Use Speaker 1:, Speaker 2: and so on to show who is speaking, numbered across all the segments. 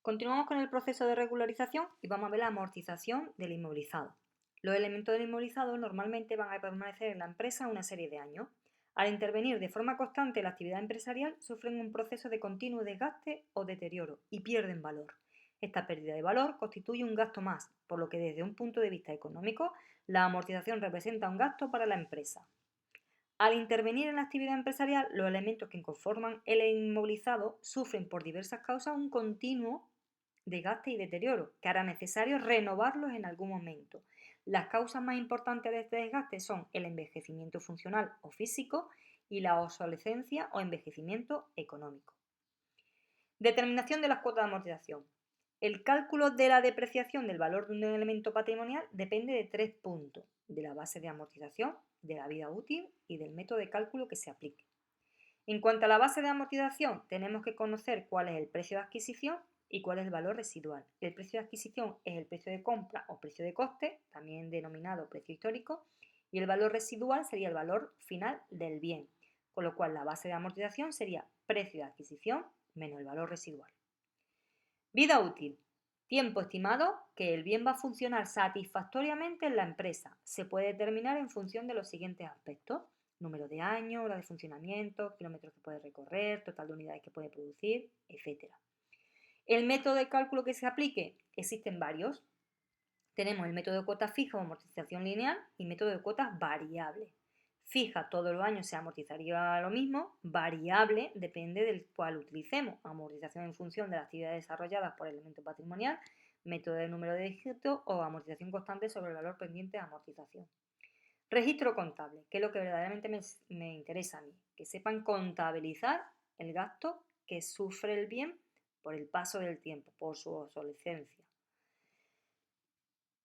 Speaker 1: Continuamos con el proceso de regularización y vamos a ver la amortización del inmovilizado. Los elementos del inmovilizado normalmente van a permanecer en la empresa una serie de años. Al intervenir de forma constante en la actividad empresarial, sufren un proceso de continuo desgaste o deterioro y pierden valor. Esta pérdida de valor constituye un gasto más, por lo que desde un punto de vista económico, la amortización representa un gasto para la empresa. Al intervenir en la actividad empresarial, los elementos que conforman el inmovilizado sufren por diversas causas un continuo desgaste y deterioro, que hará necesario renovarlos en algún momento. Las causas más importantes de este desgaste son el envejecimiento funcional o físico y la obsolescencia o envejecimiento económico. Determinación de las cuotas de amortización. El cálculo de la depreciación del valor de un elemento patrimonial depende de 3 puntos: de la base de amortización, de la vida útil y del método de cálculo que se aplique. En cuanto a la base de amortización, tenemos que conocer cuál es el precio de adquisición y cuál es el valor residual. El precio de adquisición es el precio de compra o precio de coste, también denominado precio histórico, y el valor residual sería el valor final del bien, con lo cual la base de amortización sería precio de adquisición menos el valor residual. Vida útil. Tiempo estimado que el bien va a funcionar satisfactoriamente en la empresa. Se puede determinar en función de los siguientes aspectos: número de años, hora de funcionamiento, kilómetros que puede recorrer, total de unidades que puede producir, etc. El método de cálculo que se aplique, existen varios. Tenemos el método de cuota fija o amortización lineal y método de cuotas variable. Fija, todos los años se amortizaría lo mismo; variable, depende del cual utilicemos. Amortización en función de las actividades desarrolladas por el elemento patrimonial, método de número de dígitos o amortización constante sobre el valor pendiente de amortización. Registro contable, que es lo que verdaderamente me interesa a mí, que sepan contabilizar el gasto que sufre el bien por el paso del tiempo, por su obsolescencia.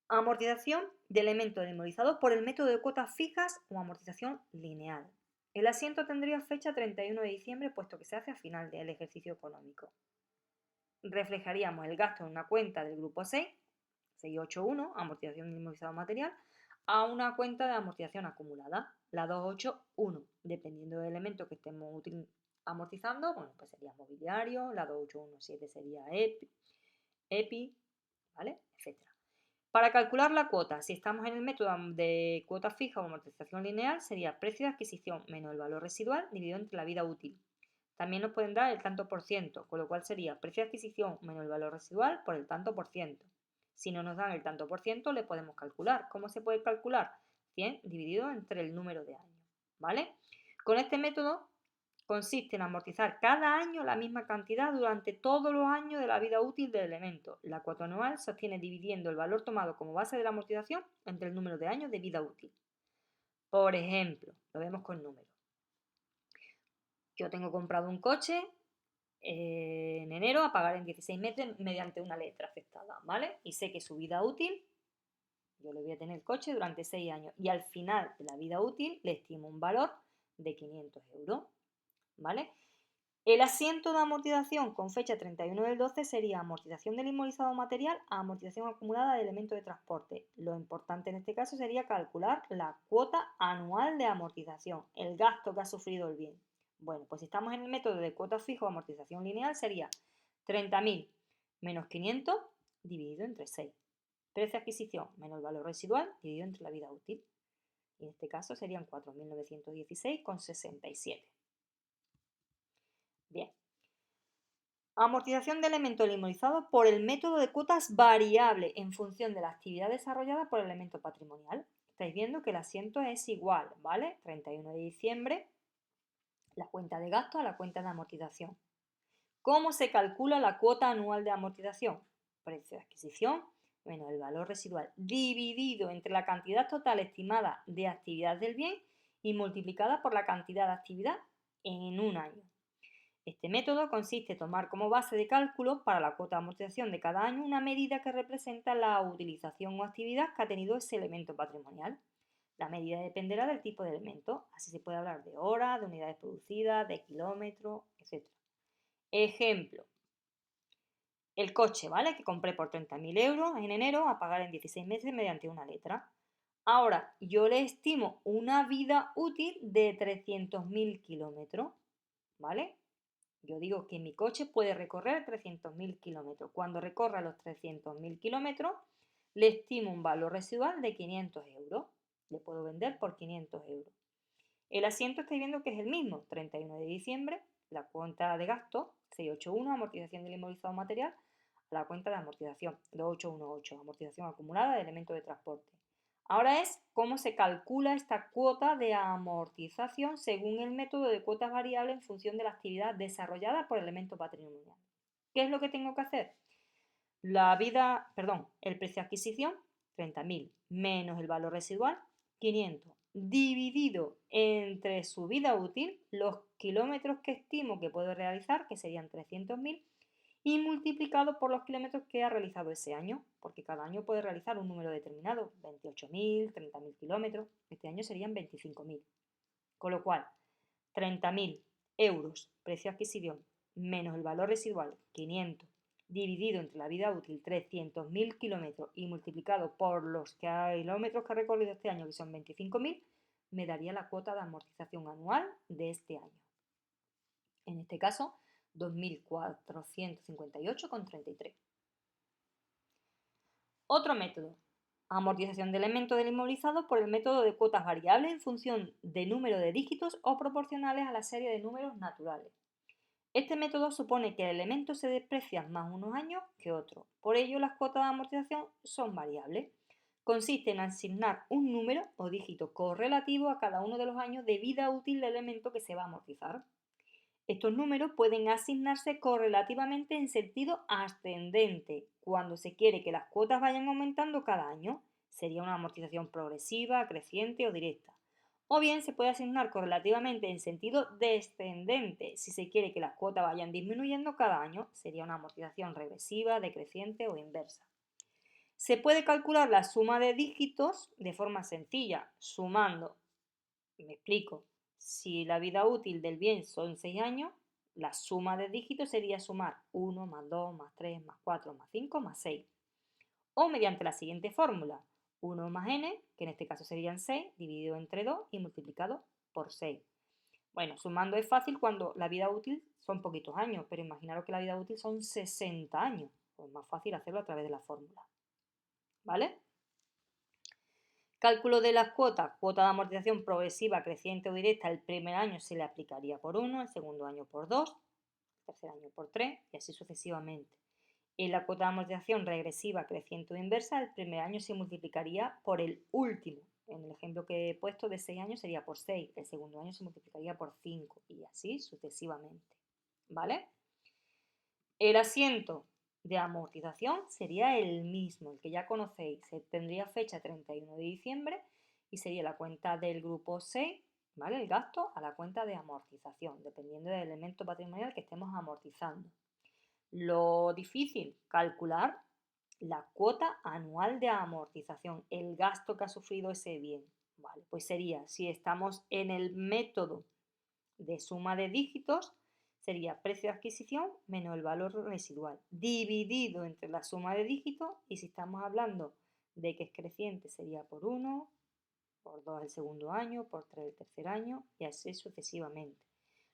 Speaker 1: Amortización de elementos inmovilizados por el método de cuotas fijas o amortización lineal. El asiento tendría fecha 31 de diciembre, puesto que se hace a final del ejercicio económico. Reflejaríamos el gasto en una cuenta del grupo 6, 681, amortización de inmovilizado material, a una cuenta de amortización acumulada, la 281, dependiendo del elemento que estemos amortizando. Bueno, pues sería mobiliario, la 2817 sería EPI, ¿vale? Etcétera. Para calcular la cuota, si estamos en el método de cuota fija o amortización lineal, sería precio de adquisición menos el valor residual dividido entre la vida útil. También nos pueden dar el tanto por ciento, con lo cual sería precio de adquisición menos el valor residual por el tanto por ciento. Si no nos dan el tanto por ciento, le podemos calcular. ¿Cómo se puede calcular? 100 dividido entre el número de años, ¿vale? Con este método consiste en amortizar cada año la misma cantidad durante todos los años de la vida útil del elemento. La cuota anual se obtiene dividiendo el valor tomado como base de la amortización entre el número de años de vida útil. Por ejemplo, lo vemos con números. Yo tengo comprado un coche en enero a pagar en 16 meses mediante una letra afectada, ¿vale? Y sé que su vida útil, yo le voy a tener el coche durante 6 años y al final de la vida útil le estimo un valor de 500 euros, ¿vale? El asiento de amortización con fecha 31 del 12 sería amortización del inmovilizado material a amortización acumulada de elementos de transporte. Lo importante en este caso sería calcular la cuota anual de amortización, el gasto que ha sufrido el bien. Bueno, pues si estamos en el método de cuota fija o amortización lineal sería 30.000 menos 500 dividido entre 6. Precio de adquisición menos el valor residual dividido entre la vida útil. Y en este caso serían 4.916,67. Bien. Amortización de elementos inmovilizados por el método de cuotas variable en función de la actividad desarrollada por el elemento patrimonial. Estáis viendo que el asiento es igual, ¿vale? 31 de diciembre, la cuenta de gasto a la cuenta de amortización. ¿Cómo se calcula la cuota anual de amortización? Precio de adquisición menos el valor residual dividido entre la cantidad total estimada de actividad del bien y multiplicada por la cantidad de actividad en un año. Este método consiste en tomar como base de cálculo para la cuota de amortización de cada año una medida que representa la utilización o actividad que ha tenido ese elemento patrimonial. La medida dependerá del tipo de elemento, así se puede hablar de horas, de unidades producidas, de kilómetros, etc. Ejemplo, el coche, ¿vale? Que compré por 30.000 euros en enero a pagar en 16 meses mediante una letra. Ahora, yo le estimo una vida útil de 300.000 kilómetros, ¿vale? Yo digo que mi coche puede recorrer 300.000 kilómetros. Cuando recorra los 300.000 kilómetros, le estimo un valor residual de 500 euros. Le puedo vender por 500 euros. El asiento estáis viendo que es el mismo, 31 de diciembre, la cuenta de gasto, 681, amortización del inmovilizado material, a la cuenta de amortización, 2818, amortización acumulada de elementos de transporte. Ahora es cómo se calcula esta cuota de amortización según el método de cuotas variables en función de la actividad desarrollada por el elemento patrimonial. ¿Qué es lo que tengo que hacer? El precio de adquisición, 30.000, menos el valor residual, 500, dividido entre su vida útil, los kilómetros que estimo que puedo realizar, que serían 300.000, y multiplicado por los kilómetros que ha realizado ese año, porque cada año puede realizar un número determinado, 28.000, 30.000 kilómetros, este año serían 25.000. Con lo cual, 30.000 euros precio de adquisición menos el valor residual, 500, dividido entre la vida útil, 300.000 kilómetros, y multiplicado por los kilómetros que ha recorrido este año, que son 25.000, me daría la cuota de amortización anual de este año. En este caso, 2.458,33. Otro método, amortización de elementos del inmovilizado por el método de cuotas variables en función de número de dígitos o proporcionales a la serie de números naturales. Este método supone que el elemento se deprecia más unos años que otros. Por ello, las cuotas de amortización son variables. Consiste en asignar un número o dígito correlativo a cada uno de los años de vida útil del elemento que se va a amortizar. Estos números pueden asignarse correlativamente en sentido ascendente, cuando se quiere que las cuotas vayan aumentando cada año. Sería una amortización progresiva, creciente o directa. O bien se puede asignar correlativamente en sentido descendente, si se quiere que las cuotas vayan disminuyendo cada año. Sería una amortización regresiva, decreciente o inversa. Se puede calcular la suma de dígitos de forma sencilla, sumando. Me explico. Si la vida útil del bien son 6 años, la suma de dígitos sería sumar 1 más 2 más 3 más 4 más 5 más 6. O mediante la siguiente fórmula, 1 más n, que en este caso serían 6, dividido entre 2 y multiplicado por 6. Bueno, sumando es fácil cuando la vida útil son poquitos años, pero imaginaros que la vida útil son 60 años. Pues más fácil hacerlo a través de la fórmula. ¿Vale? Cálculo de las cuotas. Cuota de amortización progresiva, creciente o directa. El primer año se le aplicaría por 1, el segundo año por 2, el tercer año por 3 y así sucesivamente. En la cuota de amortización regresiva, creciente o inversa, el primer año se multiplicaría por el último. En el ejemplo que he puesto de 6 años sería por 6, el segundo año se multiplicaría por 5 y así sucesivamente. ¿Vale? El asiento de amortización sería el mismo, el que ya conocéis. Tendría fecha 31 de diciembre y sería la cuenta del grupo 6, ¿vale? El gasto a la cuenta de amortización, dependiendo del elemento patrimonial que estemos amortizando. Lo difícil, calcular la cuota anual de amortización, el gasto que ha sufrido ese bien. Vale, pues sería, si estamos en el método de suma de dígitos, sería precio de adquisición menos el valor residual, dividido entre la suma de dígitos, y si estamos hablando de que es creciente sería por 1, por 2 el segundo año, por 3 el tercer año y así sucesivamente.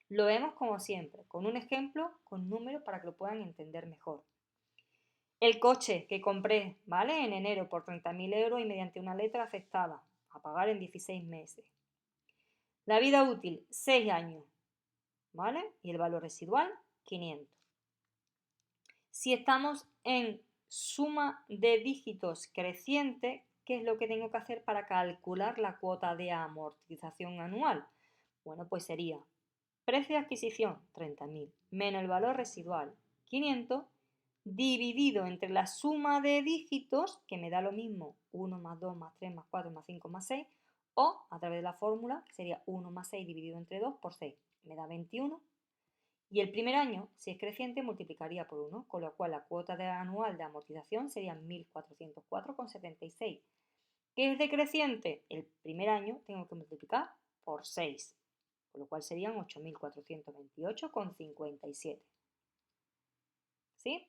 Speaker 1: Lo vemos como siempre, con un ejemplo, con números para que lo puedan entender mejor. El coche que compré, ¿vale? En enero por 30.000 euros y mediante una letra aceptada, a pagar en 16 meses. La vida útil, 6 años, ¿vale? Y el valor residual, 500. Si estamos en suma de dígitos creciente, ¿qué es lo que tengo que hacer para calcular la cuota de amortización anual? Bueno, pues sería precio de adquisición, 30.000, menos el valor residual, 500, dividido entre la suma de dígitos, que me da lo mismo, 1 más 2 más 3 más 4 más 5 más 6, o a través de la fórmula, que sería 1 más 6 dividido entre 2 por 6, me da 21. Y el primer año, si es creciente, multiplicaría por 1, con lo cual la cuota anual de amortización sería 1.404,76. ¿Qué es decreciente? El primer año tengo que multiplicar por 6, con lo cual serían 8.428,57. ¿Sí?